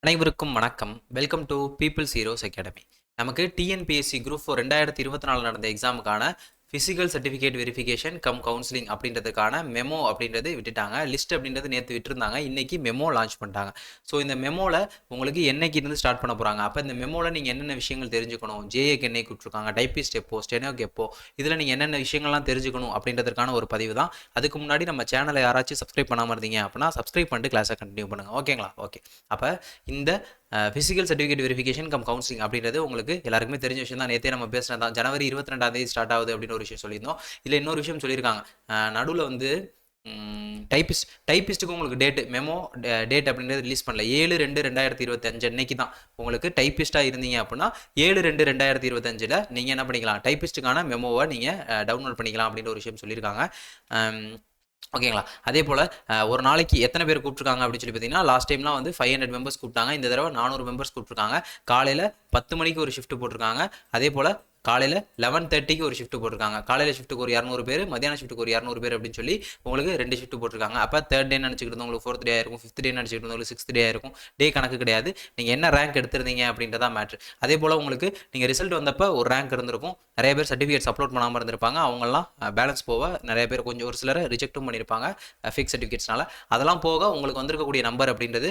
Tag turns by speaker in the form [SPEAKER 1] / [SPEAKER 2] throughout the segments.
[SPEAKER 1] அனைவருக்கும் வணக்கம். Welcome to peoples heroes academy. நமக்கு டிஎன்பிஎஸ்சி குரூப் 4 2024 நடந்த எக்ஸாமுக்கான ஃபிசிக்கல் சர்டிஃபிகேட் வெரிஃபிகேஷன் கவுன்சிலிங் அப்படின்றதுக்கான மெமோ அப்படின்றது விட்டுட்டாங்க. லிஸ்ட் அப்படின்றது நேற்று விட்டுருந்தாங்க. இன்னைக்கு மெமோ லான்ச் பண்ணிட்டாங்க. ஸோ இந்த மெமோவில் உங்களுக்கு என்னைக்கு இருந்து ஸ்டார்ட் பண்ண போகிறாங்க. அப்போ இந்த மெமோவில் நீங்கள் என்னென்ன விஷயங்கள் தெரிஞ்சுக்கணும், ஜேஏக்கு என்னை கூப்பிட்ருக்காங்க, டைப்பிஸ்ட் எப்போ, ஸ்டெனோக்கு எப்போ, இதில் நீங்கள் என்னென்ன விஷயங்கள்லாம் தெரிஞ்சுக்கணும் அப்படின்றதுக்கான ஒரு பதிவு தான். அதுக்கு முன்னாடி நம்ம சேனலை யாராச்சும் சப்ஸ்கிரைப் பண்ணாமல் இருந்தீங்க அப்படின்னா சப்ஸ்கிரைப் பண்ணிட்டு கிளாஸை கண்டினியூ பண்ணுங்கள். ஓகேங்களா? ஓகே. அப்போ இந்த ஃபிசிக்கல் சர்டிஃபிகேட் வெரிஃபிகேஷன் கவுன்சிலிங் அப்படின்றது உங்களுக்கு எல்லாருக்குமே தெரிஞ்ச விஷயம் தான். நேற்றே நம்ம பேசினது தான். ஜனவரி 22 ஸ்டார்ட் ஆகுது அப்படின்னு ஒரு விஷயம் சொல்லியிருந்தோம். இதில் இன்னொரு விஷயம் சொல்லியிருக்காங்க. நடுவில் வந்து டைப்பிஸ்ட்டுக்கு உங்களுக்கு மெமோ டேட் அப்படின்றது ரிலீஸ் பண்ணல. 7/2/2025 அன்னைக்கு தான் உங்களுக்கு டைப்பிஸ்ட்டாக இருந்தீங்க அப்படின்னா 7/2/2025 நீங்கள் என்ன பண்ணிக்கலாம், டைப்பிஸ்ட்டுக்கான மெமோவை நீங்கள் டவுன்லோட் பண்ணிக்கலாம் அப்படின்னு ஒரு விஷயம் சொல்லியிருக்காங்க. ஓகேங்களா? அதே போல் ஒரு நாளைக்கு எத்தனை பேர் கூப்பிட்ருக்காங்க அப்படின்னு சொல்லி பார்த்தீங்கன்னா, லாஸ்ட் டைம்லாம் வந்து 500 மெம்பர்ஸ் கூப்பிட்டாங்க. இந்த தடவை 400 மெம்பர்ஸ் கூப்பிட்ருக்காங்க. காலையில் 10 மணிக்கு ஒரு ஷிஃப்ட் போட்டிருக்காங்க. அதே போல் காலையில் 11:30க்கு ஒரு ஷிஃப்ட் போட்டிருக்காங்க. காலையில் ஷிஃப்ட்டுக்கு ஒரு 200 பேர், மத்தியான ஷிஃப்ட்டுக்கு ஒரு 200 பேர் அப்படின்னு சொல்லி உங்களுக்கு 2 ஷிஃப்ட் போட்டிருக்காங்க. அப்போ தேர்ட் டே நினச்சிக்கிட்டு இருந்தவங்களுக்கு 4th டே ஆயிருக்கும், 5th டே நினச்சிக்கிட்டு இருந்தவங்களுக்கு 6th டே ஆயிருக்கும். டே கணக்கு கிடையாது. நீங்கள் என்ன ரேங்க் எடுத்திருந்தீங்க அப்படின்றதான் மேட்ரு. அதே போல் உங்களுக்கு நீங்கள் ரிசல்ட் வந்தப்போ ஒரு ரேங்க் இருந்திருக்கும். நிறைய பேர் சர்டிஃபிகேட்ஸ் அப்லோட் பண்ணாமல் இருந்திருப்பாங்க. அவங்கெல்லாம் பேலன்ஸ் போக நிறைய பேர் கொஞ்சம் ஒரு சிலரை ரிஜெக்ட்டும் பண்ணியிருப்பாங்க ஃபேக் சர்டிஃபிகேட்ஸ்னால. அதெல்லாம் போக உங்களுக்கு வந்திருக்கக்கூடிய நம்பர் அப்படின்றது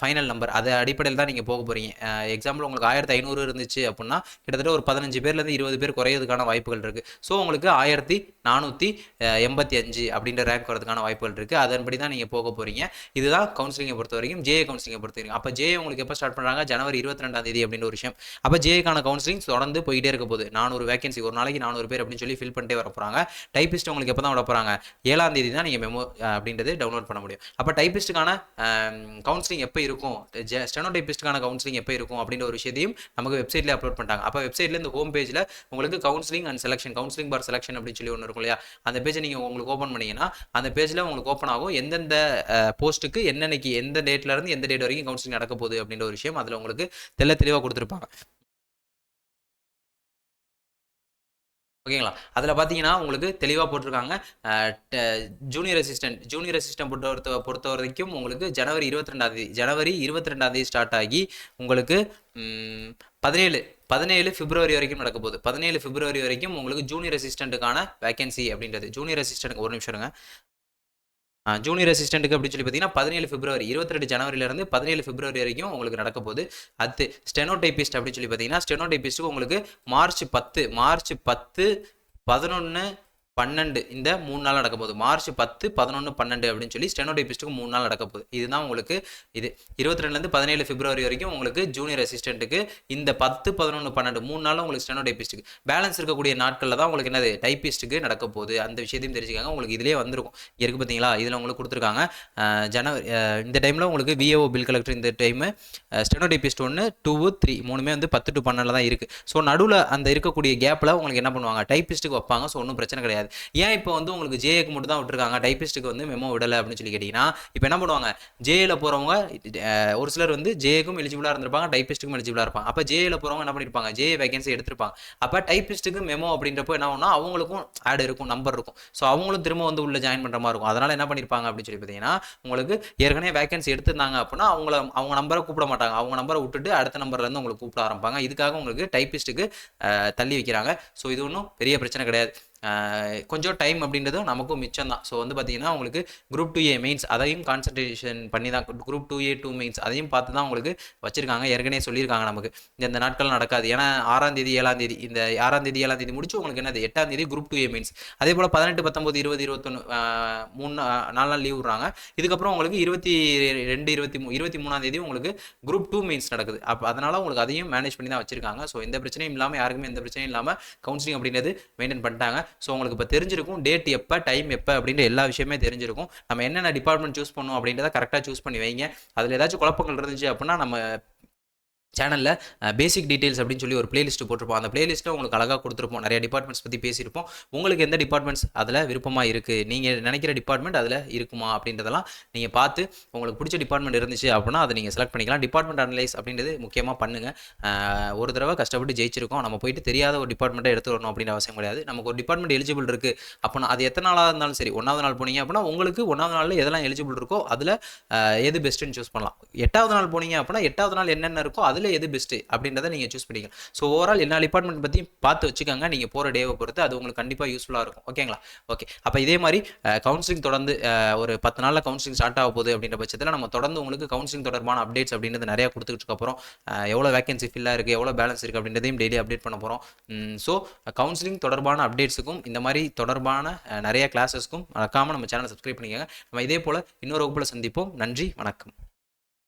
[SPEAKER 1] ஃபைனல் நம்பர். அது அடிப்படையில் தான் நீங்கள் போக போகிறீங்க. எக்ஸாம்பிள் உங்களுக்கு 1500 இருந்துச்சு அப்படின்னா கிட்டத்தட்ட ஒரு 15 பேர்லேருந்து 20 பேர் குறையிறதுக்கான வாய்ப்புகள் இருக்குது. ஸோ உங்களுக்கு 1485 அப்படின்ற ரேங்க் வரதுக்கான வாய்ப்புகள் இருக்குது. அதன்படி தான் நீங்கள் போக போகிறீங்க. இதுதான் கவுன்சிலிங்கை பொறுத்த வரைக்கும். ஜேஏ கவுன்சிலிங்கை பொறுத்த வரைக்கும். அப்போ ஜேஏ உங்களுக்கு எப்போ ஸ்டார்ட் பண்ணுறாங்க? ஜனவரி 22 அப்படின்ற ஒரு விஷயம். அப்போ ஜேஏக்கான கவுன்சிலிங் தொடர்ந்து போயிட்டே இருக்க போகுது. 400 வேகன்சி, ஒரு நாளைக்கு 400 பேர் அப்படின்னு சொல்லி ஃபில் பண்ணிட்டே வர போகிறாங்க. டைப்பிஸ்ட் உங்களுக்கு எப்போ தான் விட போகிறாங்க? 7ஆம் தேதி தான் நீங்கள் மெமோ அப்படின்றது டவுன்லோட் பண்ண முடியும். அப்போ டைப்பிஸ்ட்டுக்கான கவுன்சிலிங் எப்போ இருக்கும், ஸ்டெனோ டைப்பிஸ்ட்டுக்கான கவுன்சிலிங் எப்போ இருக்கும் அப்படின்ற ஒரு விஷயத்தையும் நமக்கு வெப்சைட்லேயே அப்லோட் பண்ணிட்டாங்க. அப்போ வெப்சைட்டில் இந்த ஹோம் பேஜில் உங்களுக்கு counselling and selection, counselling for selection அப்படின்னு சொல்லி ஒன்று இருக்கும் இல்லையா? அந்த பேஜை நீங்கள் உங்களுக்கு ஓப்பன் பண்ணீங்கன்னா அந்த பேஜில் உங்களுக்கு ஓப்பன் ஆகும். எந்தெந்த போஸ்ட்டுக்கு என்னன்னைக்கு எந்த டேட்லேருந்து எந்த டேட் வரைக்கும் கவுன்சிலிங் நடக்க போகுது அப்படின்ற ஒரு விஷயம் அதில் உங்களுக்கு தெளிவாக கொடுத்துருப்பாங்க. ஓகேங்களா? அதில் பார்த்தீங்கன்னா உங்களுக்கு தெளிவாக போட்டிருக்காங்க. ஜூனியர் அசிஸ்டன்ட் பொறுத்த வரைக்கும் உங்களுக்கு ஜனவரி 22 ஸ்டார்ட் ஆகி உங்களுக்கு 17 பிப்ரவரி வரைக்கும் நடக்க போகுது. 17 பிப்ரவரி வரைக்கும் உங்களுக்கு ஜூனியர் அசிஸ்டண்ட்டுக்கான வேகன்சி அப்படின்றது. ஜூனியர் அசிஸ்டன்ட்டுக்கு ஒரு நிமிஷம் இருங்க. ஜூனியர் அசிஸ்டன்ட்டுக்கு அப்படின்னு சொல்லி பார்த்தீங்கன்னா 17 பிப்ரவரி, 22 ஜனவரியிலேருந்து 17 பிப்ரவரி வரைக்கும் உங்களுக்கு நடக்க போகுது. அடுத்து ஸ்டெனோ டைப்பிஸ்ட் அப்படின்னு சொல்லி பார்த்தீங்கன்னா, ஸ்டெனோ டைப்பிஸ்ட்டுக்கு உங்களுக்கு மார்ச் 10, 11, 12 இந்த 3 நாள் நடக்க போகுது. மார்ச் 10, 11, 12 அப்படின்னு சொல்லி ஸ்டெனோ டைப்பிஸ்ட்டுக்கு 3 நாள் நடக்க போகுது. இதுதான் உங்களுக்கு இது 22லேருந்து 17 பிப்ரவரி வரைக்கும் உங்களுக்கு ஜூனியர் அசிஸ்டன்ட்டுக்கு. இந்த 10, 11, 12 3 நாளும் உங்களுக்கு ஸ்டெனோ டைப்பிஸ்ட்டுக்கு. பேலன்ஸ் இருக்கக்கூடிய நாட்களில் தான் உங்களுக்கு என்னது டைப்பிஸ்ட்டுக்கு நடக்க போகுது. அந்த விஷயத்தையும் தெரிஞ்சுக்காங்க. உங்களுக்கு இதிலே வந்திருக்கும். இருக்குது பார்த்தீங்களா? இதில் உங்களுக்கு கொடுத்துருக்காங்க. ஜனவரி இந்த டைமில் உங்களுக்கு விஏஓ பில் கலெக்டர் இந்த டைமு, ஸ்டெனோ டைப்பிஸ்ட் 1, 2, 3 மூணுமே வந்து 10 to 12 தான் இருக்குது. ஸோ நடுவில் அந்த இருக்கக்கூடிய கேப்பில் உங்களுக்கு என்ன பண்ணுவாங்க, டைப்பிஸ்ட்டுக்கு வைப்பாங்க. ஸோ ஒன்றும் பிரச்சனை கிடையாது. ஏன் இப்போ வந்து உங்களுக்கு ஜேஏக்கு மட்டும் தான் விட்டுருக்காங்க, டைப்பிஸ்ட்டுக்கு வந்து மெமோ விடலை அப்படின்னு சொல்லி கேட்டிங்கன்னா, இப்போ என்ன பண்ணுவாங்க, ஜேஏல போகிறவங்க ஒரு சிலர் வந்து ஜேஏக்கும் எலிஜிபிளாக இருந்திருப்பாங்க, டைப்பிஸ்ட்டுக்கும் எலிஜிபிளாக இருப்பாங்க. அப்போ ஜேஏல போகிறவங்க என்ன பண்ணியிருப்பாங்க, ஜேஏ வேகன்சி எடுத்திருப்பாங்க. அப்போ டைப்பிஸ்ட்டுக்கு மெமோ அப்படின்றப்போ என்ன ஆகும்னா அவங்களுக்கும் ஆட் இருக்கும், நம்பர் இருக்கும். ஸோ அவங்களும் திரும்ப வந்து உள்ள ஜாயின் பண்ணுற மாதிரி இருக்கும். அதனால் என்ன பண்ணியிருப்பாங்க அப்படின்னு சொல்லி பார்த்தீங்கன்னா, உங்களுக்கு ஏற்கனவே வேகன்சி எடுத்திருந்தாங்க அப்படின்னா அவங்க நம்பரை கூப்பிட மாட்டாங்க. அவங்க நம்பரை விட்டுட்டு அடுத்த நம்பர்லேருந்து உங்களுக்கு கூப்பிட ஆரம்பிப்பாங்க. இதுக்காக உங்களுக்கு டைப்பிஸ்ட்டுக்கு தள்ளி வைக்கிறாங்க. ஸோ இது ஒன்றும் பெரிய பிரச்சனை கிடையாது. கொஞ்சம் டைம் அப்படின்றதும் நமக்கும் மிச்சம் தான். ஸோ வந்து பார்த்தீங்கன்னா உங்களுக்கு குரூப் 2A மெயின்ஸ் அதையும் கான்சன்ட்ரேஷன் பண்ணி தான், குரூப் 2A 2 மெயின்ஸ் அதையும் பார்த்து தான் உங்களுக்கு வச்சுருக்காங்க. ஏற்கனவே சொல்லியிருக்காங்க நமக்கு இந்த நாட்கள் நடக்காது. ஏன்னா 6ஆம் தேதி 7ஆம் தேதி இந்த 6ஆம் தேதி 7ஆம் தேதி முடிச்சு உங்களுக்கு என்னது 8ஆம் தேதி குரூப் 2A மெயின்ஸ். அதே போல் 18, 19, 20, 21 4 நாள் லீவ் விட்றாங்க. இதுக்கப்புறம் உங்களுக்கு 22, 23ஆம் தேதி உங்களுக்கு குரூப் 2 மெயின்ஸ் நடக்குது. அப்போ அதனால் உங்களுக்கு அதையும் மேனேஜ் பண்ணி தான் வச்சுருக்காங்க. ஸோ எந்த பிரச்சனையும் இல்லாமல், யாருக்குமே எந்த பிரச்சனையும் இல்லாமல் கவுன்சிலிங் அப்படின்றது மெயின்டைன் பண்ணிட்டாங்க. ஸோ உங்களுக்கு இப்போ தெரிஞ்சிருக்கும் டேட் எப்போ, டைம் எப்போ அப்படின்ற எல்லா விஷயமே தெரிஞ்சிருக்கும். நம்ம என்னென்ன டிபார்ட்மெண்ட் சூஸ் பண்ணணும் அப்படின்றத கரெக்டாக சூஸ் பண்ணி வைங்க. அதில் ஏதாச்சும் குழப்பங்கள் இருந்துச்சு அப்படின்னா நம்ம சேனலில் பேசிக் டீடைல்ஸ் அப்படின்னு சொல்லி ஒரு பிளேலிஸ்ட் போட்டிருப்போம். அந்த பிளேலிஸ்ட்டில் உங்களுக்கு அழகாக கொடுத்துருப்போம். நிறைய டிபார்ட்மெண்ட்ஸ் பற்றி பேசியிருப்போம். உங்களுக்கு எந்த டிபார்ட்மெண்ட்ஸ் அதில் விருப்பமாக இருக்குது, நீங்கள் நினைக்கிற டிபார்ட்மெண்ட் அதில் இருக்குமா அப்படின்றதெல்லாம் நீங்கள் பார்த்து உங்களுக்கு பிடிச்ச டிபார்ட்மெண்ட் இருந்துச்சு அப்படின்னா அதை நீங்கள் செலக்ட் பண்ணிக்கலாம். டிபார்ட்மெண்ட் அனலைஸ் அப்படின்றது முக்கியமாக பண்ணுங்கள். ஒரு தடவை கஷ்டப்பட்டு ஜெயிச்சிருக்கோம், நம்ம போயிட்டு தெரியாத ஒரு டிபார்ட்மெண்ட்டை எடுத்து வரணும் அப்படின்ற அவசியம் கிடையாது. நமக்கு ஒரு டிபார்ட்மெண்ட் எலிஜிபிள் இருக்குது அப்படின்னா அது எத்தனை நாளாக இருந்தாலும் சரி, 1வது நாள் போனீங்க அப்படின்னா உங்களுக்கு 1வது நாளில் எதெல்லாம் எலிஜிபிள் இருக்கோ அதில் எது பெஸ்ட்டுன்னு சூஸ் பண்ணலாம். 8வது நாள் போனீங்க அப்படின்னா 8வது நாள் என்னென்ன இருக்கோ அதில் எது பெஸ்ட்டு அப்படின்றத நீங்கள் சூஸ் பண்ணிக்கலாம். ஸோ ஓவரால் எல்லா டிபார்ட்மெண்ட் பற்றியும் பார்த்து வச்சுக்கோங்க. நீங்கள் போகிற டேவை பொறுத்து அது உங்களுக்கு கண்டிப்பாக யூஸ்ஃபுல்லாக இருக்கும். ஓகேங்களா? ஓகே, அப்போ இதே மாதிரி கவுன்சிலிங் தொடர்ந்து ஒரு 10 நாளில் கவுன்சிலிங் ஸ்டார்ட் ஆக போகுது அப்படின்ற பட்சத்தில் நம்ம தொடர்ந்து உங்களுக்கு கவுன்சிலிங் தொடர்பான அப்டேட்ஸ் அப்படின்றது நிறையா கொடுத்துக்கிட்டு அப்புறம் எவ்வளோ வேகன்சி ஃபில்லாக இருக்குது, எவ்வளோ பேலன்ஸ் இருக்குது அப்படின்றதையும் டெய்லி அப்டேட் பண்ண போகிறோம். ஸோ கவுன்சிலிங் தொடர்பான அப்டேட்ஸுக்கும் இந்த மாதிரி தொடர்பான நிறைய கிளாஸஸ்க்கும் மறக்காமல் நம்ம சேனலை சப்ஸ்கிரைப் பண்ணிக்கோங்க. நம்ம இதே போல் இன்னொரு வகுப்பில் சந்திப்போம். நன்றி, வணக்கம்.